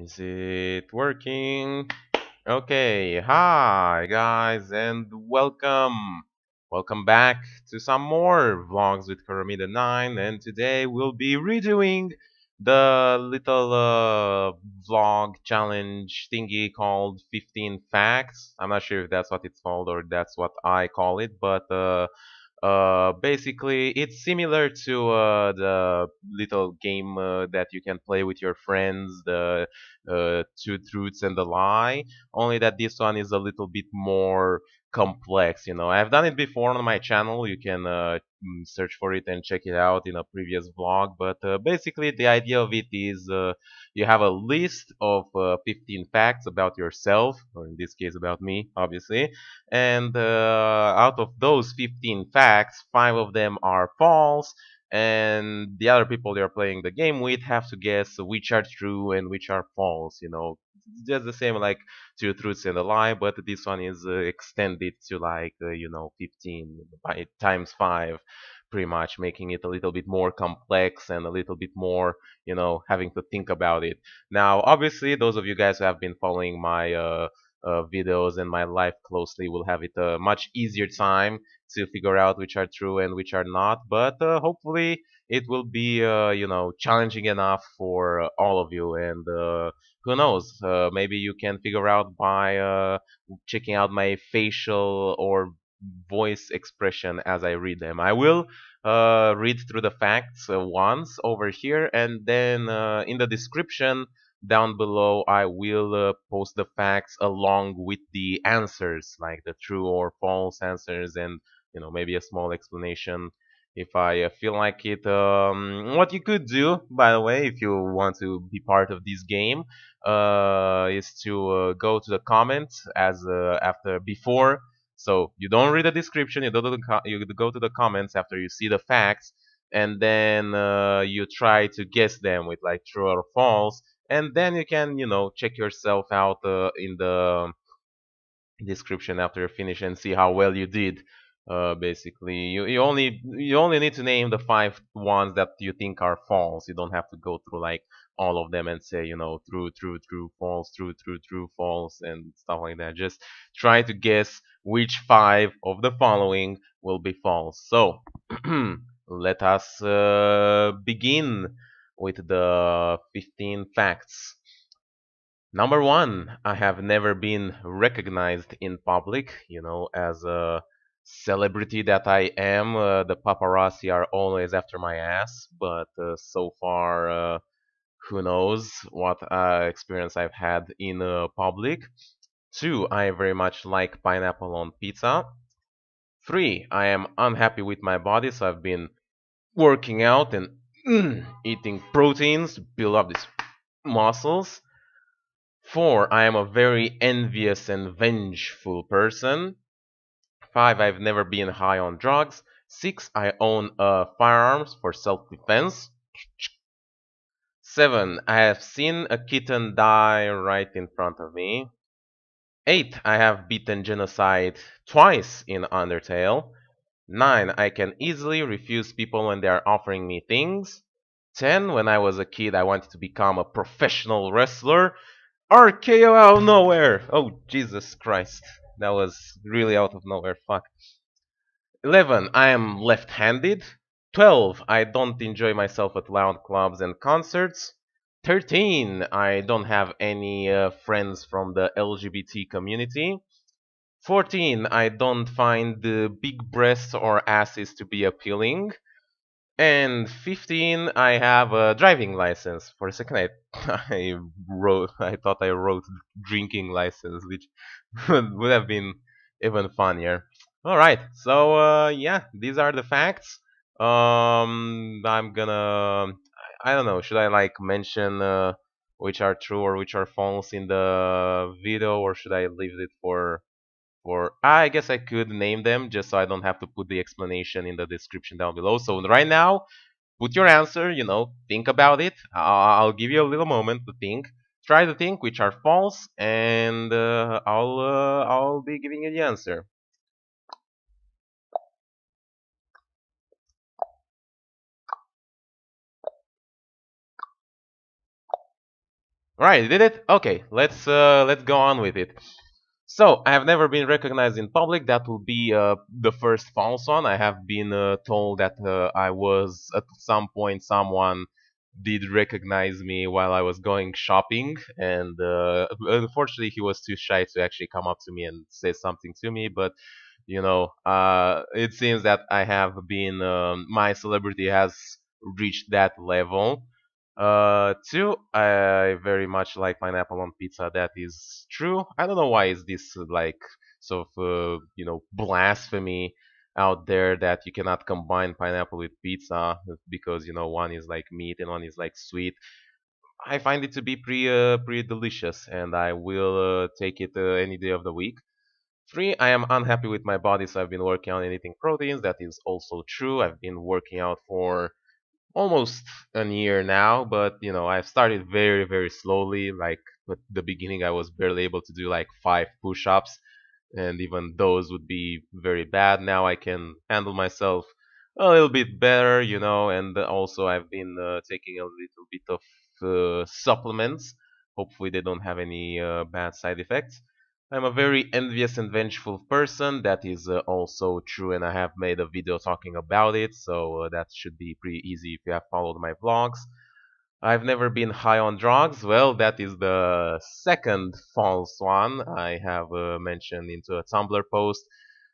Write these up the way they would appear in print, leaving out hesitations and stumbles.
Is it working? Okay, hi guys, and welcome. Welcome back to some more vlogs with caramida9, and today we'll be redoing the little vlog challenge thingy called 15 facts. I'm not sure if that's what it's called or that's what I call it, but basically, it's similar to the little game that you can play with your friends, the two truths and a lie. Only that this one is a little bit more complex. I've done it before on my channel. You can search for it and check it out in a previous vlog. But basically, the idea of it is you have a list of 15 facts about yourself, or in this case, about me, obviously, and out of those 15 facts, 5 of them are false, and the other people you're playing the game with have to guess which are true and which are false. Just the same like two truths and a lie, but this one is extended to like 15 by times 5, pretty much making it a little bit more complex and a little bit more having to think about it. Now obviously those of you guys who have been following my videos and my life closely will have it a much easier time to figure out which are true and which are not. But hopefully it will be challenging enough for all of you. And who knows? Maybe you can figure out by checking out my facial or voice expression as I read them. I will read through the facts once over here, and then in the description down below I will post the facts along with the answers, like the true or false answers, and maybe a small explanation if I feel like it. What you could do, by the way, if you want to be part of this game, is to go to the comments as after before. So you don't read the description, you go to the comments after you see the facts, and then you try to guess them with like true or false, and then you can check yourself out in the description after you finish and see how well you did. Basically, you only need to name the 5 ones that you think are false. You don't have to go through like all of them and say true, true, true, false, true, true, true, false, and stuff like that. Just try to guess which 5 of the following will be false. So let us begin with the 15 facts. Number 1, I have never been recognized in public, as a celebrity that I am. The paparazzi are always after my ass, but so far, who knows what experience I've had in public. 2, I very much like pineapple on pizza. 3, I am unhappy with my body, so I've been working out and eating proteins to build up these muscles. 4, I am a very envious and vengeful person. 5, I've never been high on drugs. 6, I own firearms for self-defense. 7, I have seen a kitten die right in front of me. 8, I have beaten genocide twice in Undertale. 9, I can easily refuse people when they are offering me things. 10, when I was a kid, I wanted to become a professional wrestler. RKO out of nowhere! Oh, Jesus Christ. That was really out of nowhere. Fuck. 11. I am left-handed. 12. I don't enjoy myself at loud clubs and concerts. 13. I don't have any friends from the LGBT community. 14. I don't find the big breasts or asses to be appealing. And 15, I have a driving license. For a second, I thought I wrote drinking license, which would have been even funnier. All right, so yeah, these are the facts. I'm gonna, I don't know, should I like mention which are true or which are false in the video, or should I leave it for I guess I could name them just so I don't have to put the explanation in the description down below. So right now, put your answer, think about it. I'll give you a little moment to think. Try to think which are false, and I'll be giving you the answer. Right, did it? Okay, let's go on with it. So, I have never been recognized in public. That will be the first false one. I have been told that I was at some point someone did recognize me while I was going shopping, and unfortunately, he was too shy to actually come up to me and say something to me. But it seems that I have been my celebrity has reached that level. Two, I very much like pineapple on pizza. That is true. I don't know why is this like sort of blasphemy out there that you cannot combine pineapple with pizza because one is like meat and one is like sweet. I find it to be pretty delicious, and I will take it any day of the week. Three, I am unhappy with my body, so I've been working on eating proteins. That is also true. I've been working out for almost a year now, but I've started very, very slowly. Like at the beginning, I was barely able to do like 5 push-ups, and even those would be very bad. Now I can handle myself a little bit better, and also I've been taking a little bit of supplements. Hopefully, they don't have any bad side effects. I'm a very envious and vengeful person. That is also true, and I have made a video talking about it, so that should be pretty easy if you have followed my vlogs. I've never been high on drugs. Well, that is the second false one I have mentioned into a Tumblr post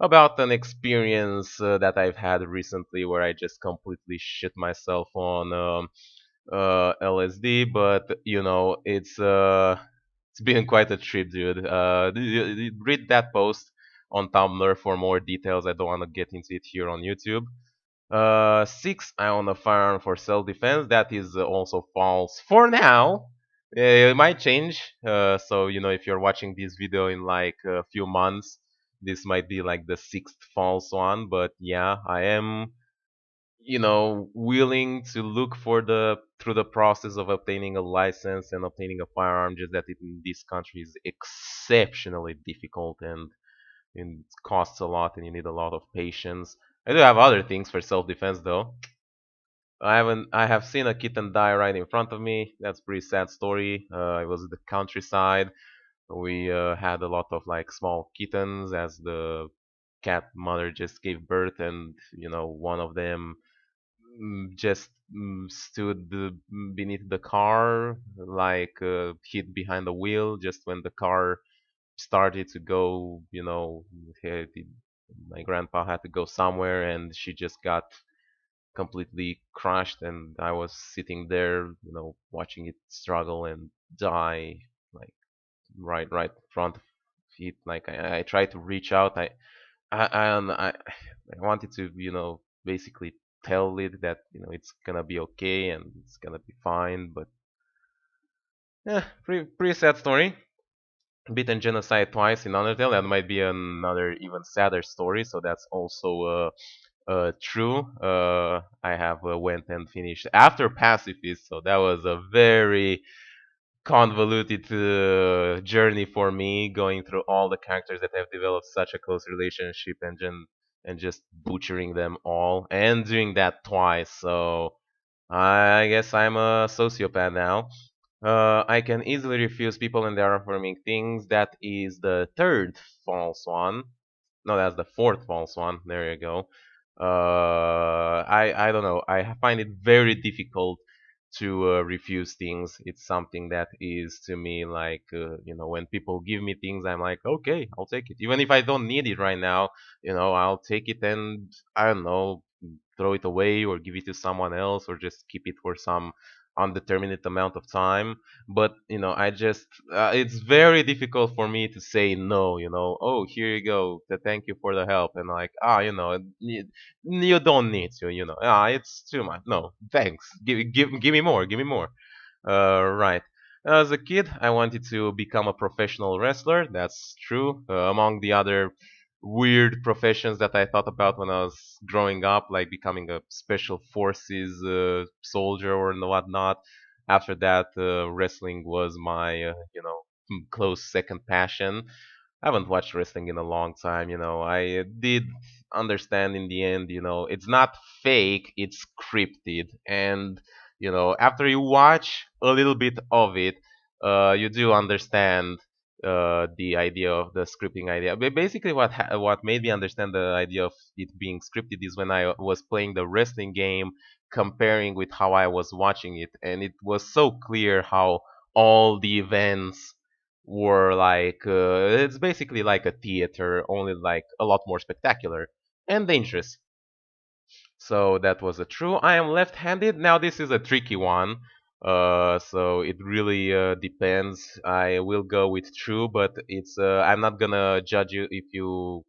about an experience that I've had recently where I just completely shit myself on LSD. But it's been quite a trip, dude. Read that post on Tumblr for more details. I don't want to get into it here on YouTube. Six, I own a firearm for self-defense. That is also false for now. It might change. So if you're watching this video in like a few months, this might be like the sixth false one. But yeah, I am, willing to look for the through the process of obtaining a license and obtaining a firearm. Just that it in this country is exceptionally difficult and it costs a lot, and you need a lot of patience. I do have other things for self-defense though. I have seen a kitten die right in front of me. That's a pretty sad story. It was the countryside. We had a lot of like small kittens as the cat mother just gave birth, and one of them just stood beneath the car, like hid behind the wheel just when the car started to go. My grandpa had to go somewhere, and she just got completely crushed, and I was sitting there, watching it struggle and die, like right in front of it. Like I tried to reach out. I wanted to, basically tell it that it's gonna be okay and it's gonna be fine. But yeah, pretty sad story. Beaten genocide twice in Undertale. That might be another even sadder story. So that's also true. I have went and finished after pacifist, so that was a very convoluted journey for me, going through all the characters that have developed such a close relationship and just butchering them all and doing that twice. So I guess I'm a sociopath now. I can easily refuse people and they are affirming things. That is the third false one. No, that's the fourth false one. There you go. I don't know. I find it very difficult to refuse things. It's something that is to me like when people give me things, I'm like, okay, I'll take it, even if I don't need it right now. I'll take it and I don't know, throw it away or give it to someone else or just keep it for some undeterminate amount of time. But I just it's very difficult for me to say no. Oh, here you go, thank you for the help, and like, you don't need to. It's too much. No, thanks. Give me more. Give me more. Right. As a kid, I wanted to become a professional wrestler. That's true. Among the other weird professions that I thought about when I was growing up, like becoming a special forces soldier or whatnot. After that, wrestling was my, close second passion. I haven't watched wrestling in a long time. I did understand in the end, it's not fake, it's scripted. And, after you watch a little bit of it, you do understand the idea of the scripting idea. But basically, what made me understand the idea of it being scripted is when I was playing the wrestling game, comparing with how I was watching it, and it was so clear how all the events were like it's basically like a theater, only like a lot more spectacular and dangerous. So that was a true. I am left-handed. Now this is a tricky one. So it really depends. I will go with true, but it's I'm not gonna judge you if you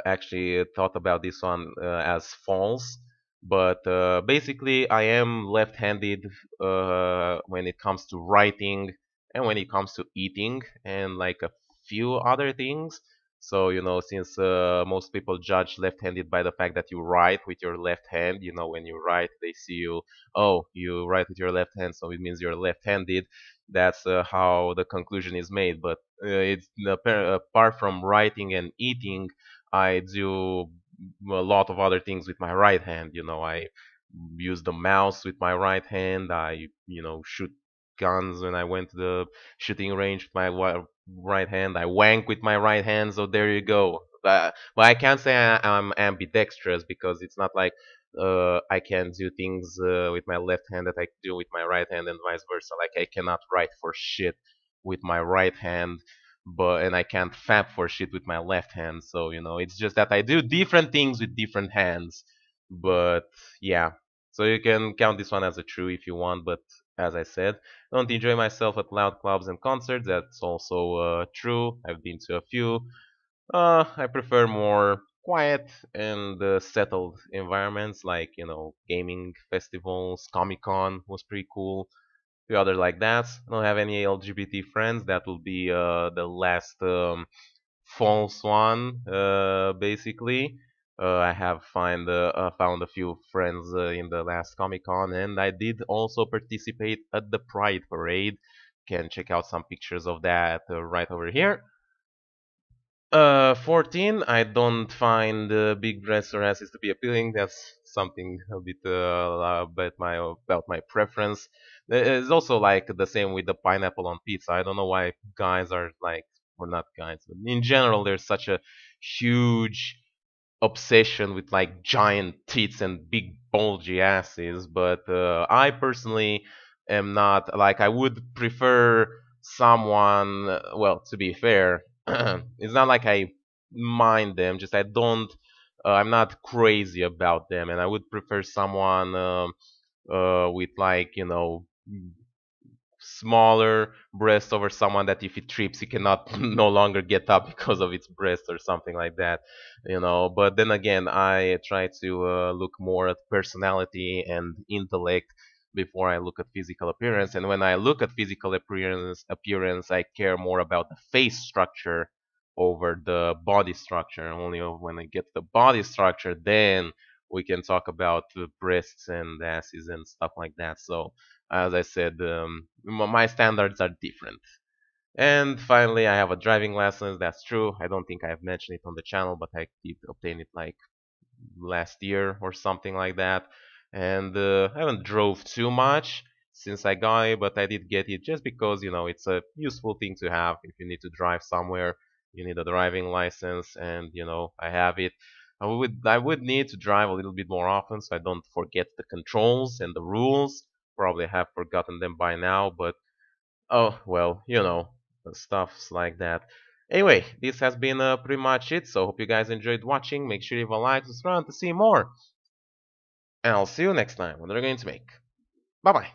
actually thought about this one as false. But basically, I am left-handed when it comes to writing and when it comes to eating and like a few other things. So, since most people judge left-handed by the fact that you write with your left hand, when you write, they see you, oh, you write with your left hand, so it means you're left-handed. That's how the conclusion is made. But apart from writing and eating, I do a lot of other things with my right hand. I use the mouse with my right hand. I, shoot guns when I went to the shooting range with my right hand. I wank with my right hand, so there you go. But I can't say I'm ambidextrous because it's not like I can do things with my left hand that I do with my right hand and vice versa. Like I cannot write for shit with my right hand, and I can't fap for shit with my left hand. So it's just that I do different things with different hands. But yeah, so you can count this one as a true if you want. But as I said, don't enjoy myself at loud clubs and concerts. That's also true. I've been to a few. I prefer more quiet and settled environments like, gaming festivals. Comic Con was pretty cool. A few others like that. I don't have any LGBT friends. That will be the last false one, basically. I have found a few friends in the last Comic Con, and I did also participate at the Pride Parade. Can check out some pictures of that right over here. 14. I don't find big breasts or asses to be appealing. That's something a bit about my preference. It's also like the same with the pineapple on pizza. I don't know why guys are like, or not guys, but in general, there's such a huge obsession with like giant tits and big bulgy asses, but I personally am not like I would prefer someone. Well, to be fair, it's not like I mind them. Just I don't. I'm not crazy about them, and I would prefer someone with like smaller breast over someone that if it trips he cannot no longer get up because of its breast or something like that. But then again, I try to look more at personality and intellect before I look at physical appearance. And when I look at physical appearance, I care more about the face structure over the body structure. Only when I get the body structure, then we can talk about the breasts and asses and stuff like that. So as I said, my standards are different. And finally, I have a driving license. That's true. I don't think I have mentioned it on the channel, but I did obtain it like last year or something like that. And I haven't drove too much since I got it, but I did get it just because it's a useful thing to have if you need to drive somewhere. You need a driving license, and I have it. I would need to drive a little bit more often so I don't forget the controls and the rules. Probably have forgotten them by now, but oh well, stuffs like that. Anyway, this has been pretty much it. So hope you guys enjoyed watching. Make sure you leave a like, subscribe to see more, and I'll see you next time when we're going to make. Bye bye.